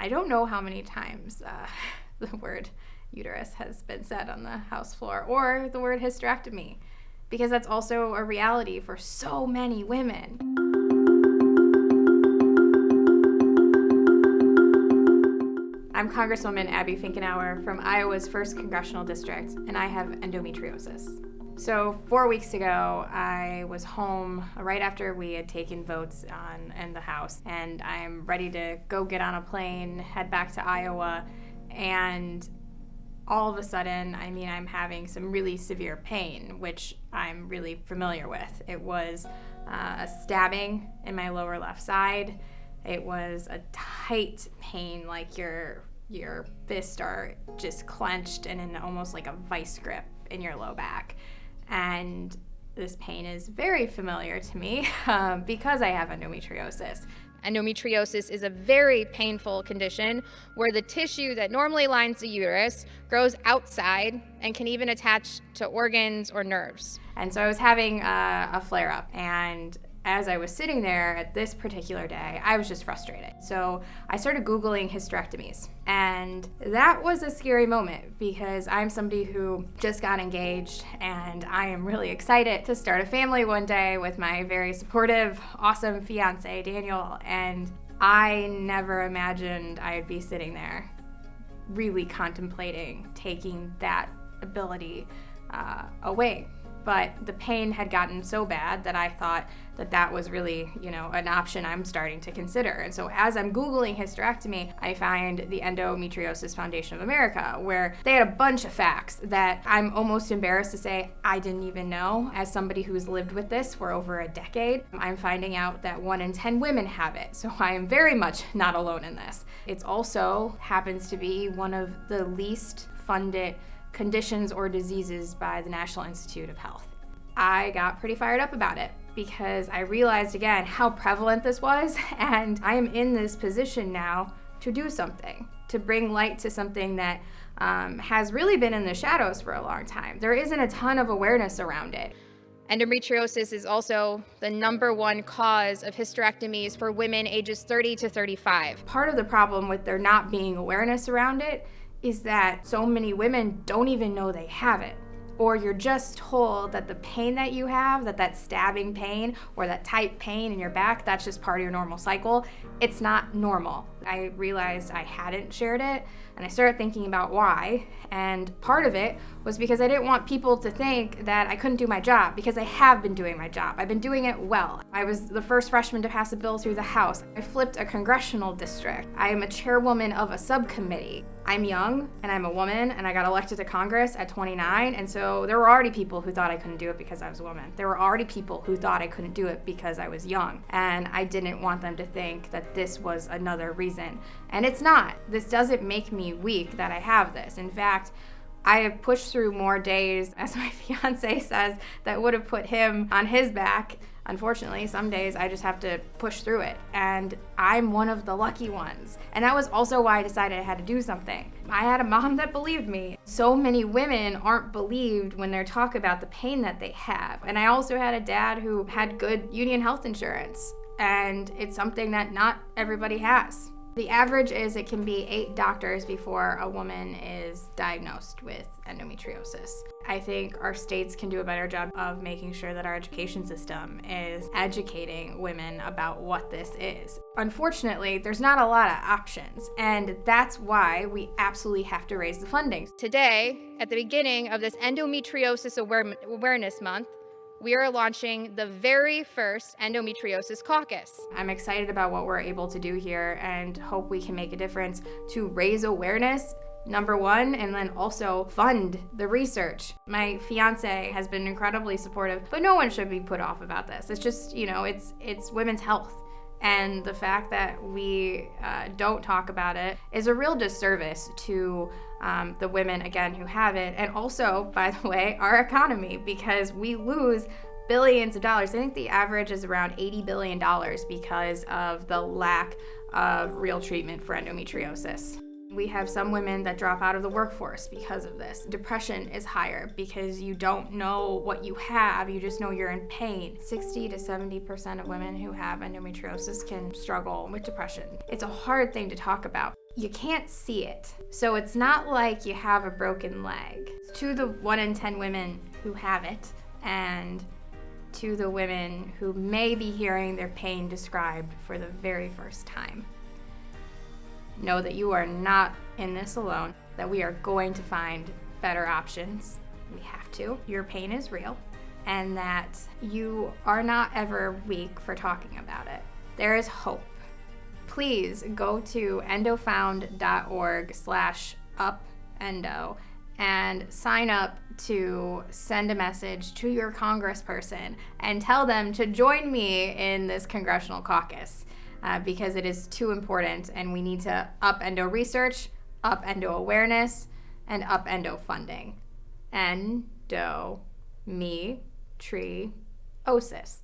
I don't know how many times the word uterus has been said on the House floor, or the word hysterectomy, because that's also a reality for so many women. I'm Congresswoman Abby Finkenauer from Iowa's 1st Congressional District, and I have endometriosis. So 4 weeks ago, I was home right after we had taken votes in the House, and I'm ready to go get on a plane, head back to Iowa, and all of a sudden, I'm having some really severe pain, which I'm really familiar with. It was a stabbing in my lower left side. It was a tight pain, like your fists are just clenched and in almost like a vice grip in your low back. And this pain is very familiar to me because I have endometriosis. Endometriosis is a very painful condition where the tissue that normally lines the uterus grows outside and can even attach to organs or nerves. And so I was having a flare-up, and as I was sitting there at this particular day, I was just frustrated. So I started Googling hysterectomies, and that was a scary moment because I'm somebody who just got engaged, and I am really excited to start a family one day with my very supportive, awesome fiance, Daniel, and I never imagined I'd be sitting there really contemplating taking that ability away. But the pain had gotten so bad that I thought that was really, an option I'm starting to consider. And so as I'm Googling hysterectomy, I find the Endometriosis Foundation of America, where they had a bunch of facts that I'm almost embarrassed to say I didn't even know. As somebody who's lived with this for over a decade, I'm finding out that 1 in 10 women have it. So I am very much not alone in this. It also happens to be one of the least funded conditions or diseases by the National Institute of Health. I got pretty fired up about it because I realized again how prevalent this was, and I am in this position now to do something, to bring light to something that has really been in the shadows for a long time. There isn't a ton of awareness around it. Endometriosis is also the #1 cause of hysterectomies for women ages 30 to 35. Part of the problem with there not being awareness around it is that so many women don't even know they have it. Or you're just told that the pain that you have, that stabbing pain or that tight pain in your back, that's just part of your normal cycle. It's not normal. I realized I hadn't shared it, and I started thinking about why. And part of it was because I didn't want people to think that I couldn't do my job, because I have been doing my job. I've been doing it well. I was the first freshman to pass a bill through the House. I flipped a congressional district. I am a chairwoman of a subcommittee. I'm young, and I'm a woman, and I got elected to Congress at 29, and so there were already people who thought I couldn't do it because I was a woman. There were already people who thought I couldn't do it because I was young, and I didn't want them to think that this was another reason. And it's not. This doesn't make me weak that I have this. In fact, I have pushed through more days, as my fiance says, that would have put him on his back. Unfortunately, some days I just have to push through it, and I'm one of the lucky ones. And that was also why I decided I had to do something. I had a mom that believed me. So many women aren't believed when they talk about the pain that they have. And I also had a dad who had good union health insurance, and it's something that not everybody has. The average is it can be 8 doctors before a woman is diagnosed with endometriosis. I think our states can do a better job of making sure that our education system is educating women about what this is. Unfortunately, there's not a lot of options, and that's why we absolutely have to raise the funding. Today, at the beginning of this Endometriosis Awareness Month, we are launching the very first Endometriosis Caucus. I'm excited about what we're able to do here and hope we can make a difference to raise awareness, #1, and then also fund the research. My fiance has been incredibly supportive, but no one should be put off about this. It's just, it's women's health. And the fact that we don't talk about it is a real disservice to the women, again, who have it. And also, by the way, our economy, because we lose billions of dollars. I think the average is around $80 billion because of the lack of real treatment for endometriosis. We have some women that drop out of the workforce because of this. Depression is higher because you don't know what you have, you just know you're in pain. 60 to 70% of women who have endometriosis can struggle with depression. It's a hard thing to talk about. You can't see it. So it's not like you have a broken leg. To the 1 in 10 women who have it, and to the women who may be hearing their pain described for the very first time, know that you are not in this alone, that we are going to find better options. We have to. Your pain is real, and that you are not ever weak for talking about it. There is hope. Please go to endofound.org/upendo and sign up to send a message to your congressperson and tell them to join me in this congressional caucus. Because it is too important, and we need to up endo research, up endo awareness, and up endo funding. Endometriosis.